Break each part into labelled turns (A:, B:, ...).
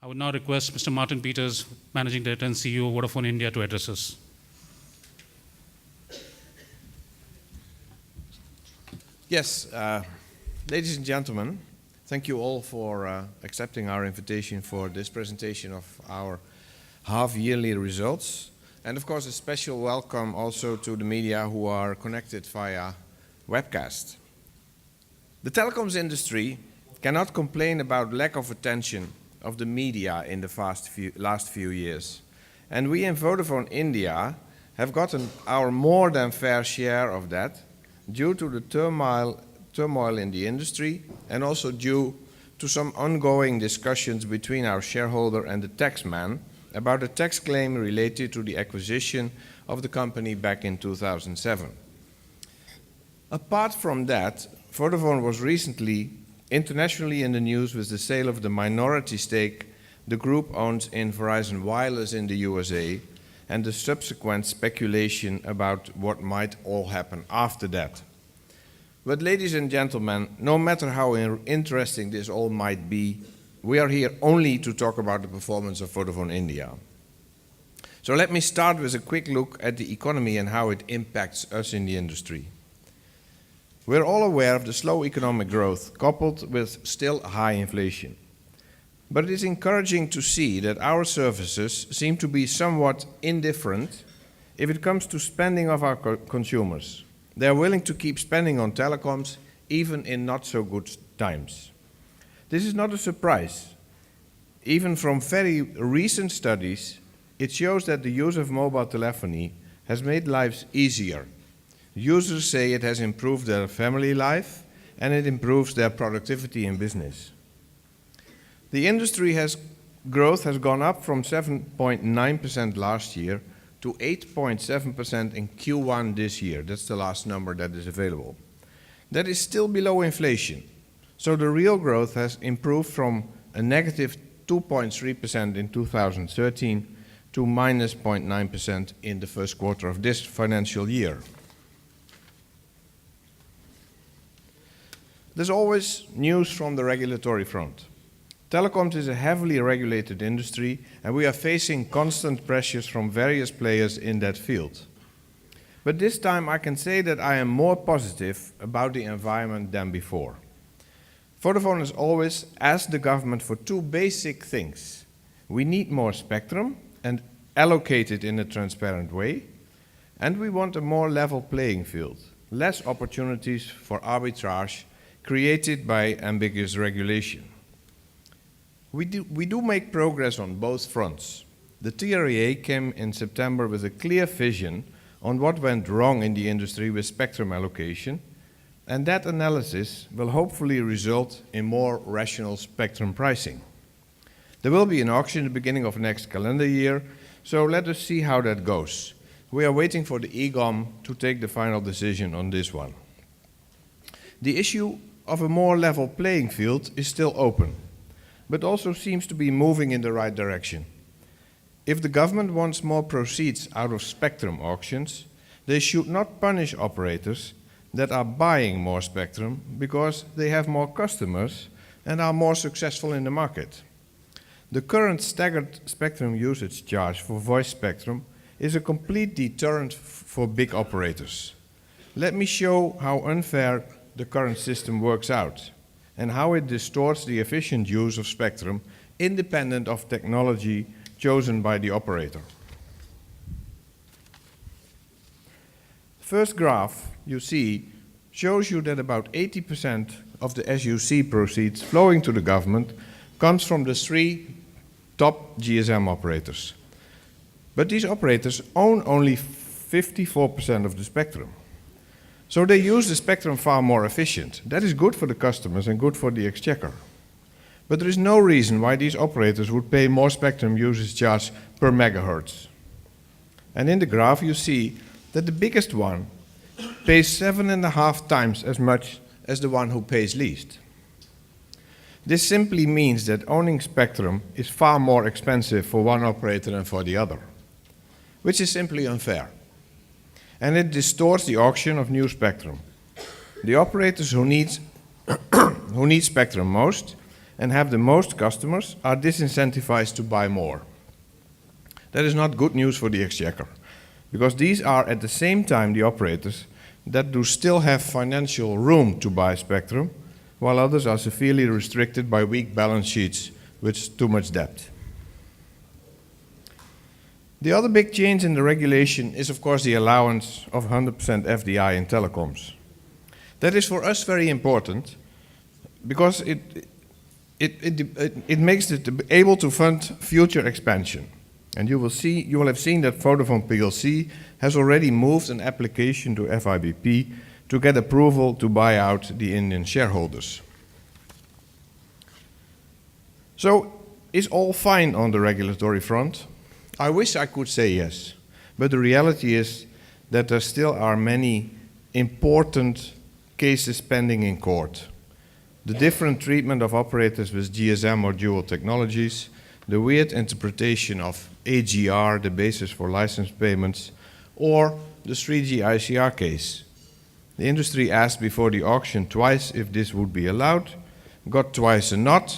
A: I would now request Mr. Marten Pieters, Managing Director and CEO of Vodafone India, to address us.
B: Yes, ladies and gentlemen, thank you all for accepting our invitation for this presentation of our half-yearly results. And of course, a special welcome also to the media who are connected via webcast. The telecoms industry cannot complain about lack of attention of the media in the last few years. And we in Vodafone India have gotten our more than fair share of that due to the turmoil in the industry and also due to some ongoing discussions between our shareholder and the taxman about a tax claim related to the acquisition of the company back in 2007. Apart from that, Vodafone was recently internationally in the news with the sale of the minority stake the group owns in Verizon Wireless in the USA and the subsequent speculation about what might all happen after that. But ladies and gentlemen, no matter how interesting this all might be, we are here only to talk about the performance of Vodafone India. So let me start with a quick look at the economy and how it impacts us in the industry. We're all aware of the slow economic growth coupled with still high inflation. But it is encouraging to see that our services seem to be somewhat indifferent if it comes to spending of our consumers. They are willing to keep spending on telecoms even in not so good times. This is not a surprise. Even from very recent studies, it shows that the use of mobile telephony has made lives easier. Users say it has improved their family life and it improves their productivity in business. The industry growth has gone up from 7.9% last year to 8.7% in Q1 this year. That's the last number that is available. That is still below inflation. So the real growth has improved from a negative 2.3% in 2013 to minus 0.9% in the first quarter of this financial year. There's always news from the regulatory front. Telecoms is a heavily regulated industry, and we are facing constant pressures from various players in that field. But this time I can say that I am more positive about the environment than before. Vodafone has always asked the government for two basic things. We need more spectrum and allocate it in a transparent way, and we want a more level playing field, less opportunities for arbitrage created by ambiguous regulation. We do make progress on both fronts. The TREA came in September with a clear vision on what went wrong in the industry with spectrum allocation, and that analysis will hopefully result in more rational spectrum pricing. There will be an auction at the beginning of next calendar year, so let us see how that goes. We are waiting for the EGOM to take the final decision on this one. The issue of a more level playing field is still open, but also seems to be moving in the right direction. If the government wants more proceeds out of spectrum auctions, they should not punish operators that are buying more spectrum because they have more customers and are more successful in the market. The current staggered spectrum usage charge for voice spectrum is a complete deterrent for big operators. Let me show how unfair the current system works out and how it distorts the efficient use of spectrum independent of technology chosen by the operator. The first graph you see shows you that about 80% of the SUC proceeds flowing to the government comes from the three top GSM operators. But these operators own only 54% of the spectrum. So they use the spectrum far more efficient. That is good for the customers and good for the exchequer. But there is no reason why these operators would pay more spectrum usage charge per megahertz. And in the graph you see that the biggest one pays 7.5 times as much as the one who pays least. This simply means that owning spectrum is far more expensive for one operator than for the other, which is simply unfair. And it distorts the auction of new spectrum. The operators who need spectrum most and have the most customers are disincentivized to buy more. That is not good news for the exchequer, because these are at the same time the operators that do still have financial room to buy spectrum, while others are severely restricted by weak balance sheets with too much debt. The other big change in the regulation is, of course, the allowance of 100% FDI in telecoms. That is for us very important because it makes it able to fund future expansion. And you will have seen that Vodafone PLC has already moved an application to FIBP to get approval to buy out the Indian shareholders. So, is all fine on the regulatory front? I wish I could say yes, but the reality is that there still are many important cases pending in court. The different treatment of operators with GSM or dual technologies, the weird interpretation of AGR, the basis for license payments, or the 3G ICR case. The industry asked before the auction twice if this would be allowed, got twice a nod,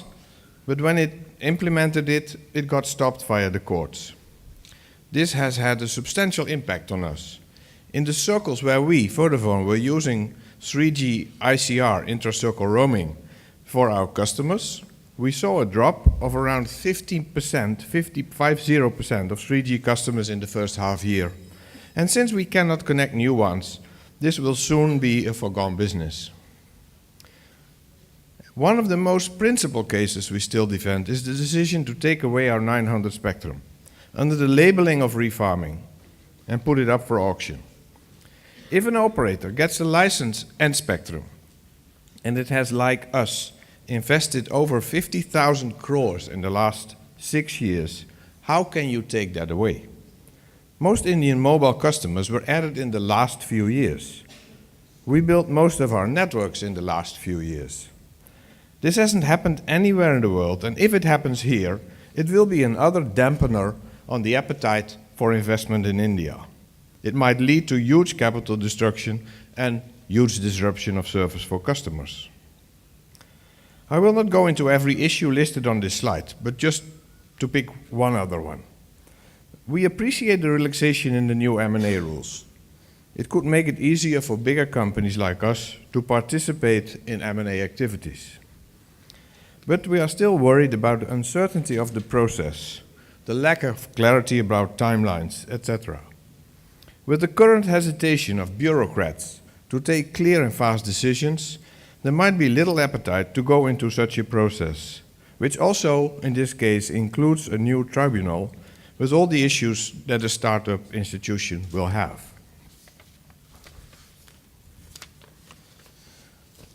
B: but when it implemented it, it got stopped via the courts. This has had a substantial impact on us. In the circles where we, Vodafone, were using 3G ICR intra-circle roaming for our customers, we saw a drop of around 50% of 3G customers in the first half year. And since we cannot connect new ones, this will soon be a foregone business. One of the most principal cases we still defend is the decision to take away our 900 spectrum under the labeling of refarming and put it up for auction. If an operator gets a license and spectrum, and it has, like us, invested over 50,000 crores in the last 6 years, how can you take that away? Most Indian mobile customers were added in the last few years. We built most of our networks in the last few years. This hasn't happened anywhere in the world, and if it happens here, it will be another dampener on the appetite for investment in India. It might lead to huge capital destruction and huge disruption of service for customers. I will not go into every issue listed on this slide, but just to pick one other one. We appreciate the relaxation in the new M&A rules. It could make it easier for bigger companies like us to participate in M&A activities. But we are still worried about the uncertainty of the process, the lack of clarity about timelines, etc. With the current hesitation of bureaucrats to take clear and fast decisions, there might be little appetite to go into such a process, which also, in this case, includes a new tribunal with all the issues that a startup institution will have.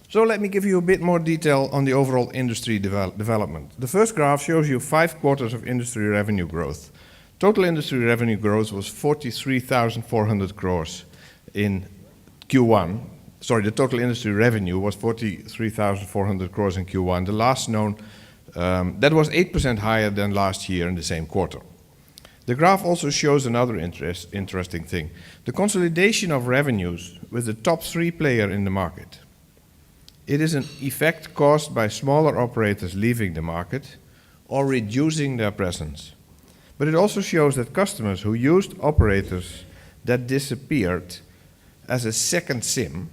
B: So let me give you a bit more detail on the overall industry development. The first graph shows you 5 quarters of industry revenue growth. Total industry revenue growth was 43,400 crores in Q1. Sorry, the total industry revenue was 43,400 crores in Q1. The last known, that was 8% higher than last year in the same quarter. The graph also shows another interesting thing. The consolidation of revenues with the top 3 player in the market. It is an effect caused by smaller operators leaving the market or reducing their presence. But it also shows that customers who used operators that disappeared as a second SIM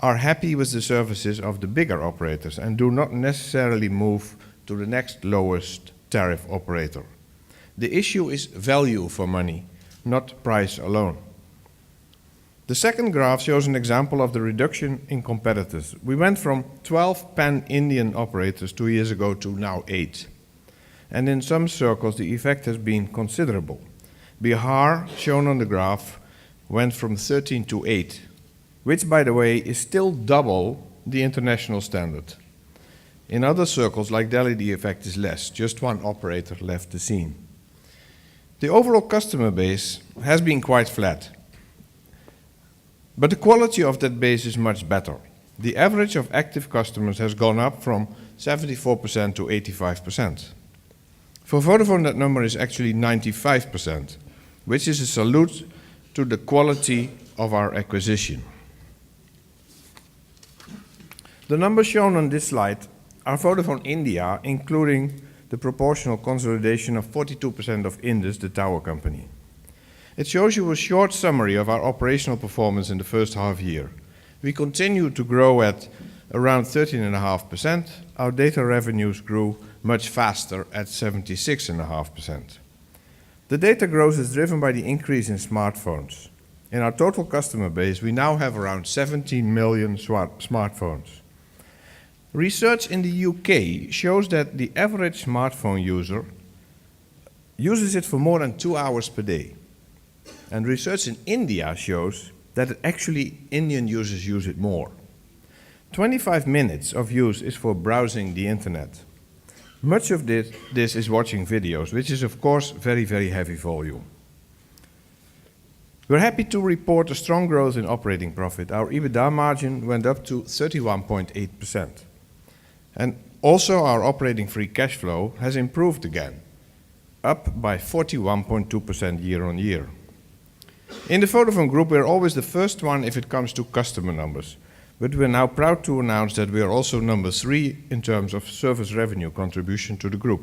B: are happy with the services of the bigger operators and do not necessarily move to the next lowest tariff operator. The issue is value for money, not price alone. The second graph shows an example of the reduction in competitors. We went from 12 pan-Indian operators 2 years ago to now 8. And in some circles, the effect has been considerable. Bihar, shown on the graph, went from 13 to 8, which, by the way, is still double the international standard. In other circles, like Delhi, the effect is less. Just 1 operator left the scene. The overall customer base has been quite flat. But the quality of that base is much better. The average of active customers has gone up from 74% to 85%. For Vodafone, that number is actually 95%, which is a salute to the quality of our acquisition. The numbers shown on this slide our Vodafone India, including the proportional consolidation of 42% of Indus, the tower company. It shows you a short summary of our operational performance in the first half year. We continue to grow at around 13.5%. Our data revenues grew much faster at 76.5%. The data growth is driven by the increase in smartphones. In our total customer base, we now have around 17 million smartphones. Research in the UK shows that the average smartphone user uses it for more than 2 hours per day. And research in India shows that actually Indian users use it more. 25 minutes of use is for browsing the internet. Much of this is watching videos, which is of course very, very heavy volume. We're happy to report a strong growth in operating profit. Our EBITDA margin went up to 31.8%. And also our operating free cash flow has improved again, up by 41.2% year on year. In the Vodafone Group, we're always the first one if it comes to customer numbers. But we're now proud to announce that we are also number 3 in terms of service revenue contribution to the group.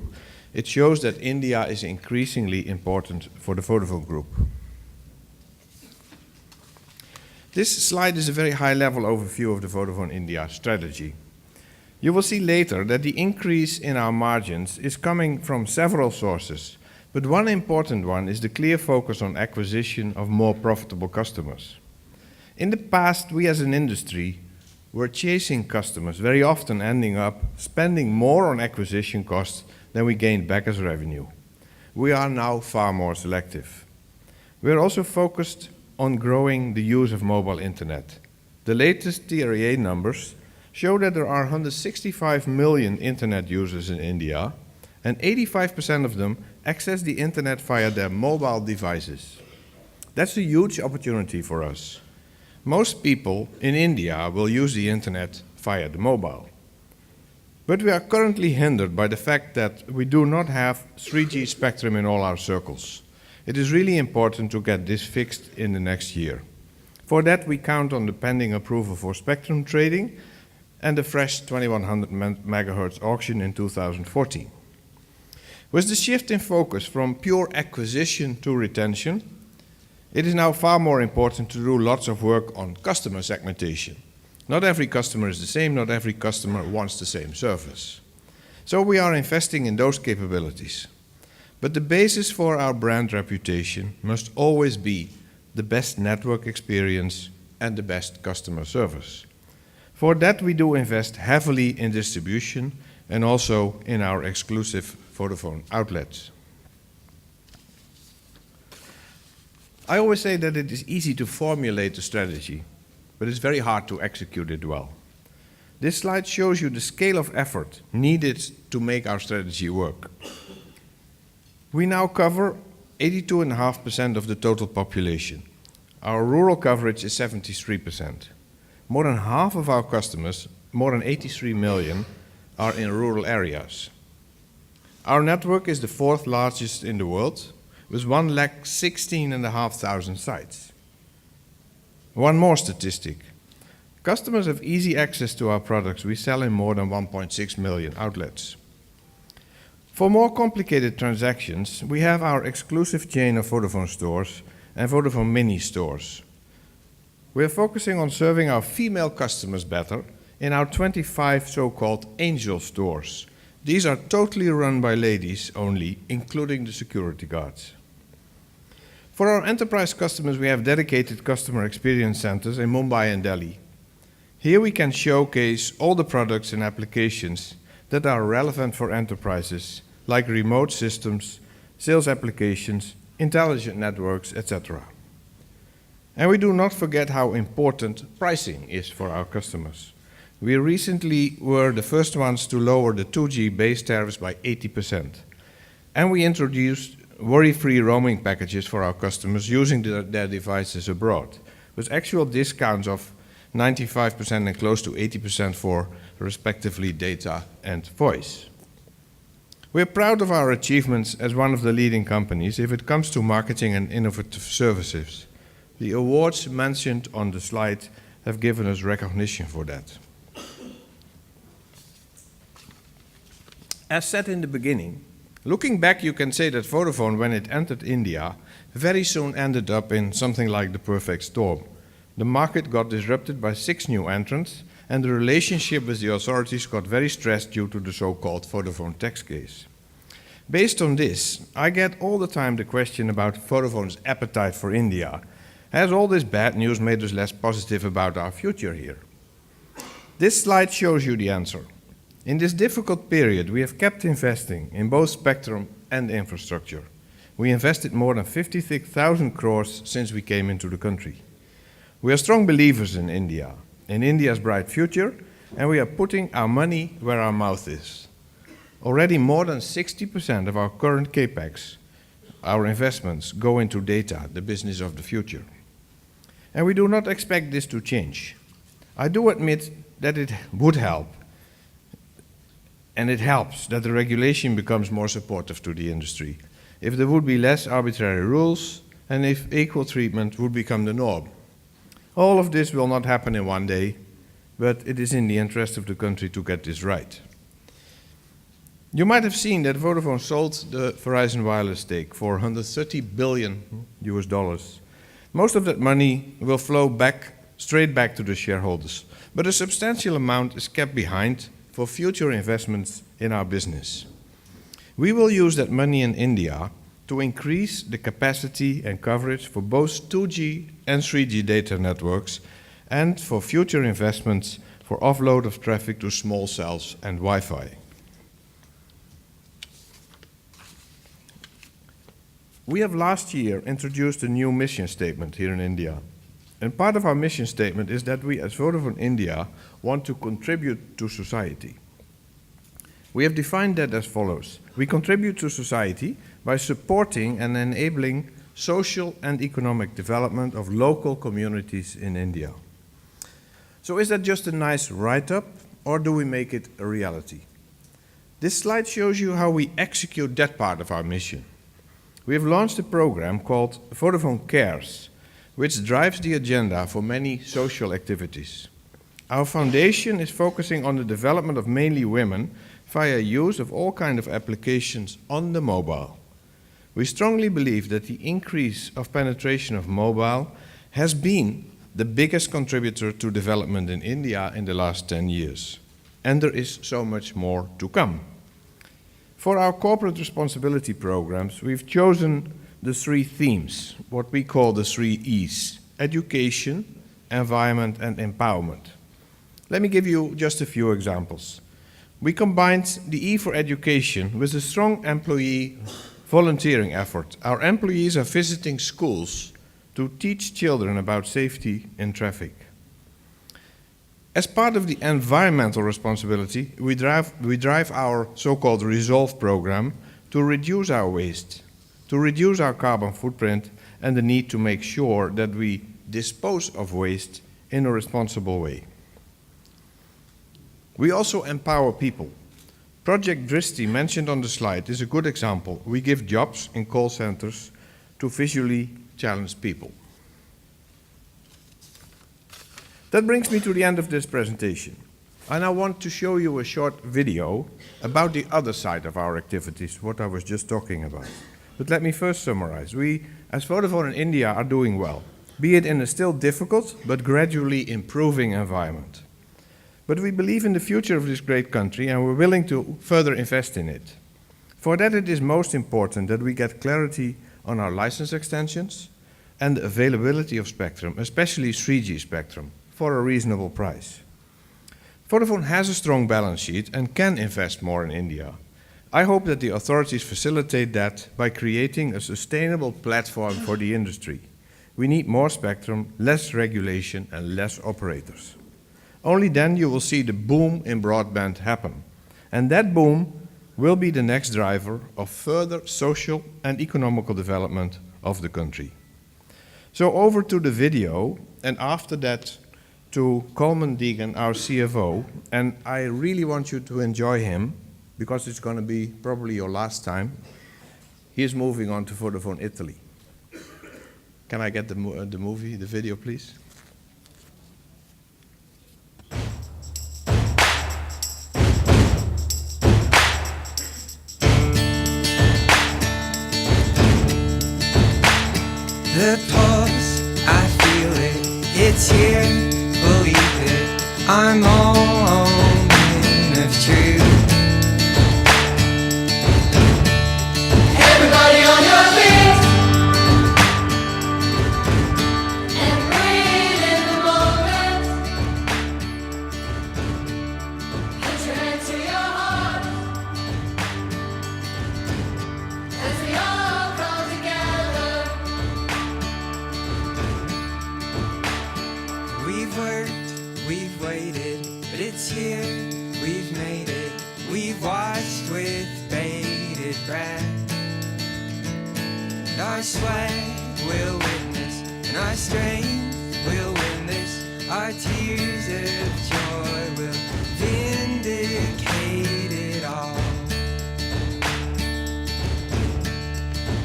B: It shows that India is increasingly important for the Vodafone Group. This slide is a very high-level overview of the Vodafone India strategy. You will see later that the increase in our margins is coming from several sources, but one important one is the clear focus on acquisition of more profitable customers. In the past, we as an industry were chasing customers, very often ending up spending more on acquisition costs than we gained back as revenue. We are now far more selective. We are also focused on growing the use of mobile internet. The latest TRAI numbers show that there are 165 million internet users in India, and 85% of them access the internet via their mobile devices. That's a huge opportunity for us. Most people in India will use the internet via the mobile. But we are currently hindered by the fact that we do not have 3G spectrum in all our circles. It is really important to get this fixed in the next year. For that, we count on the pending approval for spectrum trading and the fresh 2100 MHz auction in 2014. With the shift in focus from pure acquisition to retention, it is now far more important to do lots of work on customer segmentation. Not every customer is the same, not every customer wants the same service. So we are investing in those capabilities. But the basis for our brand reputation must always be the best network experience and the best customer service. For that, we do invest heavily in distribution and also in our exclusive Vodafone outlets. I always say that it is easy to formulate a strategy, but it's very hard to execute it well. This slide shows you the scale of effort needed to make our strategy work. We now cover 82.5% of the total population. Our rural coverage is 73%. More than half of our customers, more than 83 million, are in rural areas. Our network is the 4th largest in the world, with 116,500 sites. One more statistic. Customers have easy access to our products. We sell in more than 1.6 million outlets. For more complicated transactions, we have our exclusive chain of Vodafone stores and Vodafone mini stores. We are focusing on serving our female customers better in our 25 so-called angel stores. These are totally run by ladies only, including the security guards. For our enterprise customers, we have dedicated customer experience centers in Mumbai and Delhi. Here we can showcase all the products and applications that are relevant for enterprises, like remote systems, sales applications, intelligent networks, etc. And we do not forget how important pricing is for our customers. We recently were the first ones to lower the 2G base tariffs by 80%. And we introduced worry-free roaming packages for our customers using their devices abroad, with actual discounts of 95% and close to 80% for respectively data and voice. We are proud of our achievements as one of the leading companies if it comes to marketing and innovative services. The awards mentioned on the slide have given us recognition for that. As said in the beginning, looking back, you can say that Vodafone, when it entered India, very soon ended up in something like the perfect storm. The market got disrupted by 6 new entrants, and the relationship with the authorities got very stressed due to the so-called Vodafone tax case. Based on this, I get all the time the question about Vodafone's appetite for India. Has all this bad news made us less positive about our future here? This slide shows you the answer. In this difficult period, we have kept investing in both spectrum and infrastructure. We invested more than 56,000 crores since we came into the country. We are strong believers in India's bright future, and we are putting our money where our mouth is. Already more than 60% of our current capex, our investments, go into data, the business of the future. And we do not expect this to change. I do admit that it would help, and it helps that the regulation becomes more supportive to the industry, if there would be less arbitrary rules, and if equal treatment would become the norm. All of this will not happen in one day, but it is in the interest of the country to get this right. You might have seen that Vodafone sold the Verizon Wireless stake for $130 billion. Most of that money will flow straight back to the shareholders, but a substantial amount is kept behind for future investments in our business. We will use that money in India to increase the capacity and coverage for both 2G and 3G data networks, and for future investments for offload of traffic to small cells and Wi-Fi. We have last year introduced a new mission statement here in India. And part of our mission statement is that we as Vodafone India want to contribute to society. We have defined that as follows. We contribute to society by supporting and enabling social and economic development of local communities in India. So is that just a nice write-up, or do we make it a reality? This slide shows you how we execute that part of our mission. We have launched a program called Vodafone Cares, which drives the agenda for many social activities. Our foundation is focusing on the development of mainly women via use of all kinds of applications on the mobile. We strongly believe that the increase of penetration of mobile has been the biggest contributor to development in India in the last 10 years. And there is so much more to come. For our corporate responsibility programs, we've chosen the 3 themes, what we call the 3 E's: education, environment, and empowerment. Let me give you just a few examples. We combined the E for education with a strong employee volunteering effort. Our employees are visiting schools to teach children about safety in traffic. As part of the environmental responsibility, we drive our so-called Resolve program to reduce our waste, to reduce our carbon footprint, and the need to make sure that we dispose of waste in a responsible way. We also empower people. Project Dristi, mentioned on the slide, is a good example. We give jobs in call centers to visually challenged people. That brings me to the end of this presentation. And I want to show you a short video about the other side of our activities, what I was just talking about. But let me first summarize. We, as Vodafone in India, are doing well, be it in a still difficult but gradually improving environment. But we believe in the future of this great country, and we're willing to further invest in it. For that, it is most important that we get clarity on our license extensions and the availability of spectrum, especially 3G spectrum, for a reasonable price. Vodafone has a strong balance sheet and can invest more in India. I hope that the authorities facilitate that by creating a sustainable platform for the industry. We need more spectrum, less regulation, and less operators. Only then you will see the boom in broadband happen. And that boom will be the next driver of further social and economical development of the country. So over to the video, and after that to Colman Deegan, our CFO, and I really want you to enjoy him, because it's going to be probably your last time. He is moving on to Vodafone Italy. Can I get the video, please?
C: I'm all men of truth. Everybody on your feet and breathe in the moment. Put your hand to your heart as we all come together. We've worked, we've waited, but it's here, we've made it. We've watched with bated breath. And our sweat will witness, and our strength will win this. Our tears of joy will vindicate it all.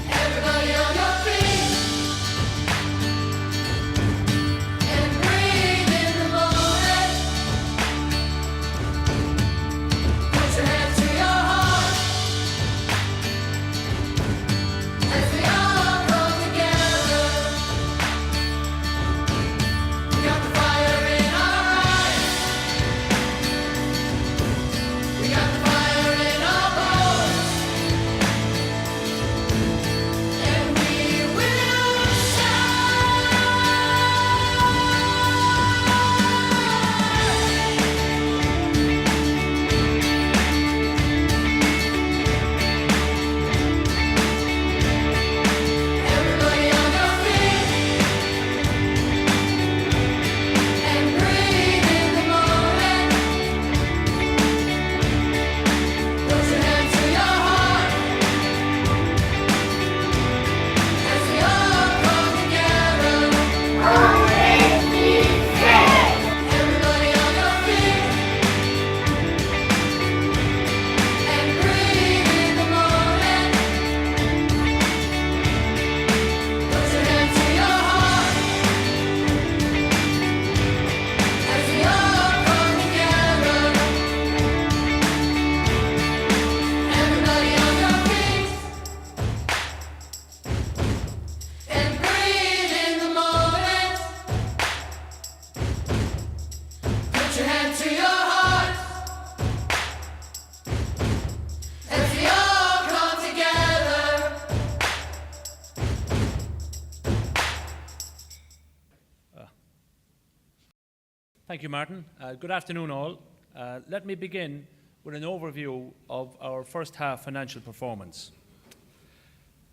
C: Everybody on your feet and breathe in the moment. Put your hand to your heart as we all come together. We got the fire in our eyes. We got the fire in our bones. And we will shine. Everybody on your feet and breathe in the moment. Put your hand to your heart as we all come together. Everybody on your feet and breathe in the moment. Put your hand to your heart as we all come together. Everybody on your feet and breathe in the moment. Put your hand to your heart as we all come together.
D: Thank you, Martin. Good afternoon, all. Let me begin with an overview of our first half financial performance.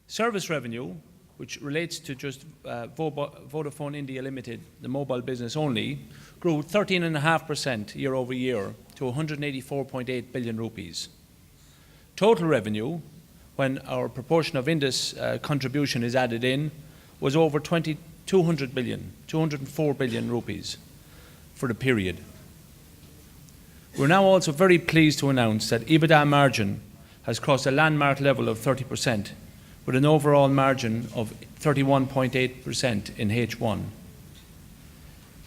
D: Service revenue, which relates to just Vodafone India Limited, the mobile business only, grew 13.5% year over year to 184.8 billion rupees. Total revenue, when our proportion of Indus contribution is added in, was over 204 billion rupees for the period. We're now also very pleased to announce that EBITDA margin has crossed a landmark level of 30%, with an overall margin of 31.8% in H1.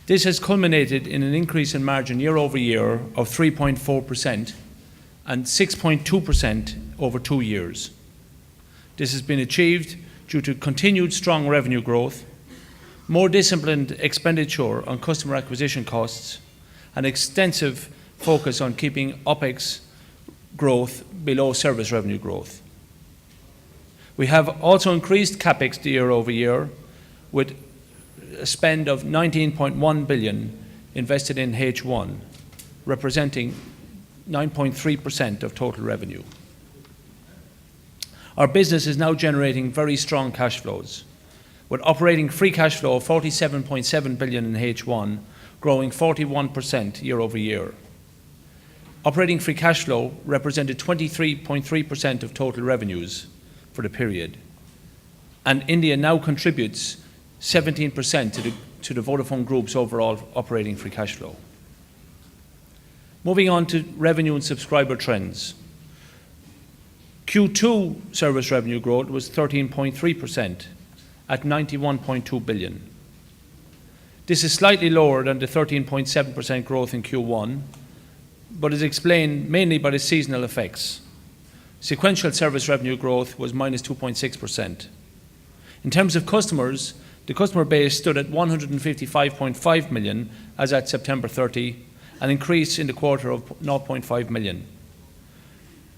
D: This has culminated in an increase in margin year over year of 3.4% and 6.2% over 2 years. This has been achieved due to continued strong revenue growth, more disciplined expenditure on customer acquisition costs, and extensive focus on keeping OpEx growth below service revenue growth. We have also increased CapEx year over year with a spend of 19.1 billion invested in H1, representing 9.3% of total revenue. Our business is now generating very strong cash flows, with operating free cash flow of 47.7 billion in H1, growing 41% year over year. Operating free cash flow represented 23.3% of total revenues for the period, and India now contributes 17% to the Vodafone Group's overall operating free cash flow. Moving on to revenue and subscriber trends. Q2 service revenue growth was 13.3% at 91.2 billion. This is slightly lower than the 13.7% growth in Q1, but is explained mainly by the seasonal effects. Sequential service revenue growth was minus 2.6%. In terms of customers, the customer base stood at 155.5 million as at September 30, an increase in the quarter of 0.5 million,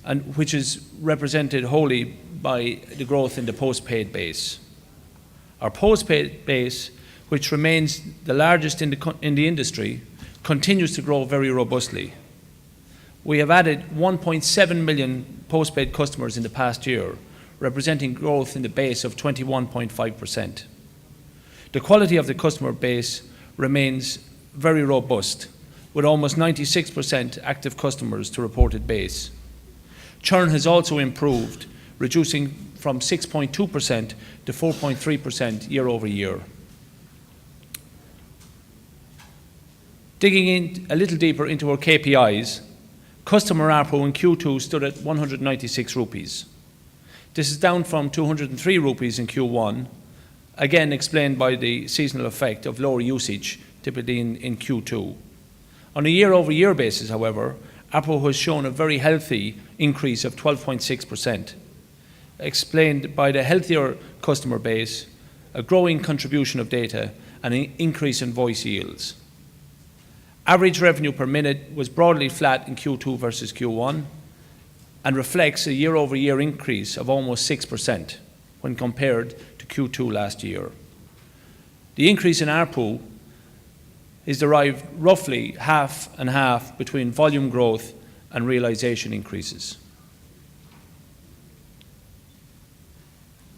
D: and which is represented wholly by the growth in the postpaid base. Our postpaid base, which remains the largest in the industry, continues to grow very robustly. We have added 1.7 million postpaid customers in the past year, representing growth in the base of 21.5%. The quality of the customer base remains very robust, with almost 96% active customers to reported base. Churn has also improved, reducing from 6.2% to 4.3% year over year. Digging in a little deeper into our KPIs, customer ARPU in Q2 stood at 196 rupees. This is down from 203 rupees in Q1, again explained by the seasonal effect of lower usage, typically in Q2. On a year-over-year basis, however, ARPU has shown a very healthy increase of 12.6%, explained by the healthier customer base, a growing contribution of data, and an increase in voice yields. Average revenue per minute was broadly flat in Q2 versus Q1 and reflects a year-over-year increase of almost 6% when compared to Q2 last year. The increase in ARPU is derived roughly half and half between volume growth and realization increases.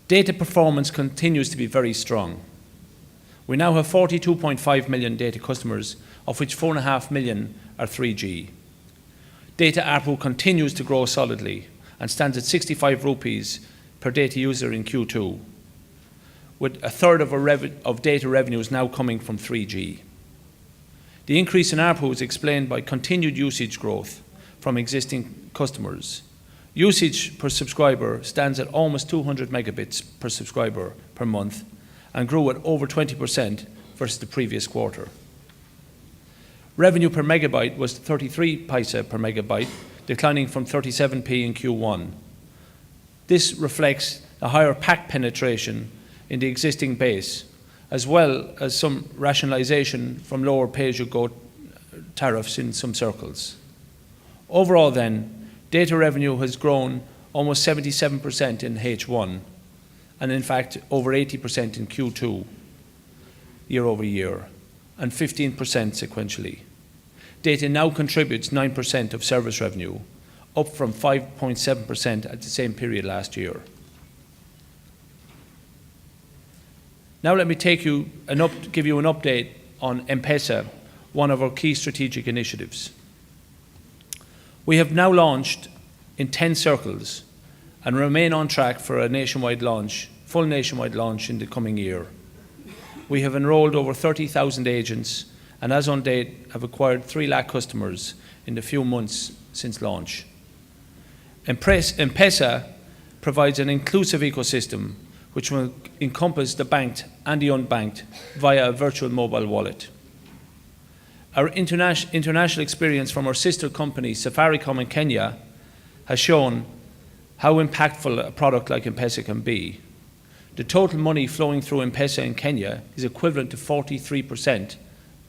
D: Data performance continues to be very strong. We now have 42.5 million data customers, of which 4.5 million are 3G. Data ARPU continues to grow solidly and stands at 65 rupees per data user in Q2, with a third of data revenues now coming from 3G. The increase in ARPU is explained by continued usage growth from existing customers. Usage per subscriber stands at almost 200 megabits per subscriber per month and grew at over 20% versus the previous quarter. Revenue per megabyte was 33 paise per megabyte, declining from 37p in Q1. This reflects a higher pack penetration in the existing base, as well as some rationalization from lower pay-as-you-go tariffs in some circles. Overall then, data revenue has grown almost 77% in H1, and in fact over 80% in Q2 year over year, and 15% sequentially. Data now contributes 9% of service revenue, up from 5.7% at the same period last year. Now let me give you an update on M-Pesa, one of our key strategic initiatives. We have now launched in 10 circles and remain on track for a full nationwide launch in the coming year. We have enrolled over 30,000 agents and as on date have acquired 3 lakh customers in the few months since launch. M-Pesa provides an inclusive ecosystem which will encompass the banked and the unbanked via a virtual mobile wallet. Our international experience from our sister company, Safaricom in Kenya, has shown how impactful a product like M-Pesa can be. The total money flowing through M-Pesa in Kenya is equivalent to 43%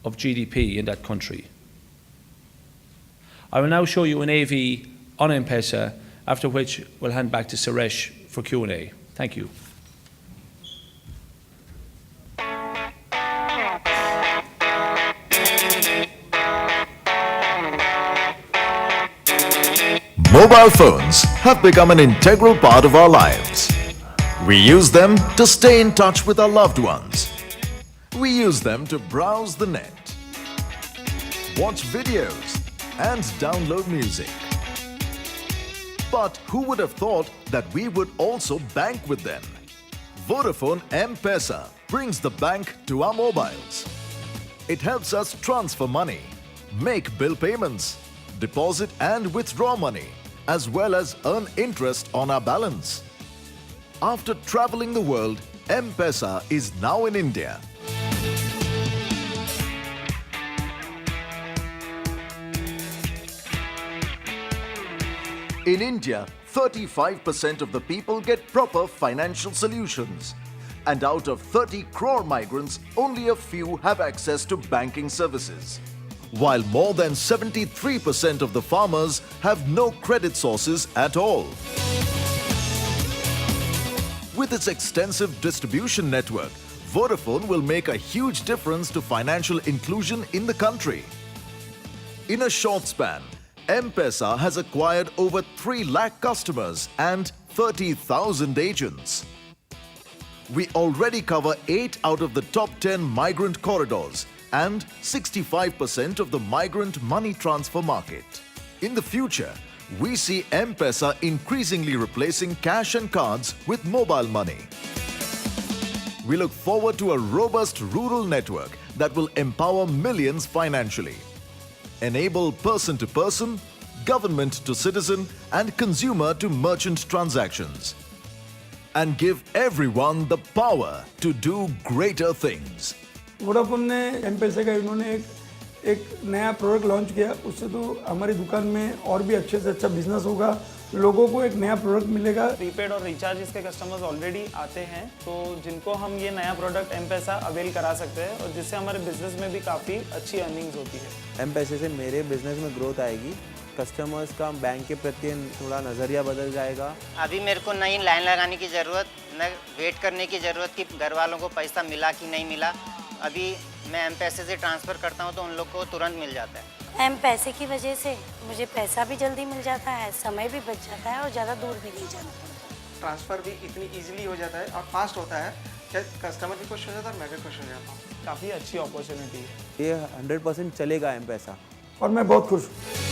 D: of GDP in that country. I will now show you an AV on M-Pesa, after which we'll hand back to Suresh for Q&A. Thank you.
E: Mobile phones have become an integral part of our lives. We use them to stay in touch with our loved ones. We use them to browse the net, watch videos, and download music. But who would have thought that we would also bank with them? Vodafone M-Pesa brings the bank to our mobiles. It helps us transfer money, make bill payments, deposit and withdraw money, as well as earn interest on our balance. After traveling the world, M-Pesa is now in India. In India, 35% of the people get proper financial solutions. And out of 30 crore migrants, only a few have access to banking services. while more than 73% of the farmers have no credit sources at all. With its extensive distribution network, Vodafone will make a huge difference to financial inclusion in the country. In a short span, M-Pesa has acquired over 3 lakh customers and 30,000 agents. We already cover 8 out of the top 10 migrant corridors and 65% of the migrant money transfer market. In the future, we see M-Pesa increasingly replacing cash and cards with mobile money. We look forward to a robust rural network that will empower millions financially, enable person-to-person, government-to-citizen and consumer-to-merchant transactions, and give everyone the power to do greater things.
F: Vodafone ने एम-पैसा का इन्होंने एक नया product launch किया, उससे तो हमारी दुकान में और भी अच्छे से अच्छा बिजनेस होगा, लोगों को एक नया प्रोडक्ट मिलेगा।
G: प्रीपेड और रिचार्ज इसके कस्टमर्स ऑलरेडी आते हैं, तो जिनको हम ये नया प्रोडक्ट एम-पैसा अवेल करा सकते हैं और जिससे हमारे बिजनेस में भी काफ़ी अच्छी अर्निंग्स होती है।
H: एम-पैसे से मेरे बिजनेस में ग्रोथ आएगी, कस्टमर्स का बैंक के प्रति थोड़ा नज़रिया बदल जाएगा।
I: अभी मेरे को नई लाइन लगाने की ज़रूरत, न वेट करने की ज़रूरत कि घर वालों को पैसा मिला कि नहीं मिला। अभी मैं एम-पैसे से ट्रांसफ़र करता हूँ तो उन लोग को तुरंत मिल जाता है।
J: एम-पैसे की वजह से मुझे पैसा भी जल्दी मिल जाता है, समय भी बच जाता है और ज़्यादा दूर भी नहीं जाना पड़ता।
G: ट्रांसफ़र भी इतनी ईजिली हो जाता है और फास्ट होता है कि कस्टमर भी खुश हो जाता है और मैं भी खुश हो जाता हूँ। काफ़ी अच्छी अपॉर्चुनिटी है।
H: ये 100% चलेगा एम-पैसा
F: और मैं बहुत खुश हूँ।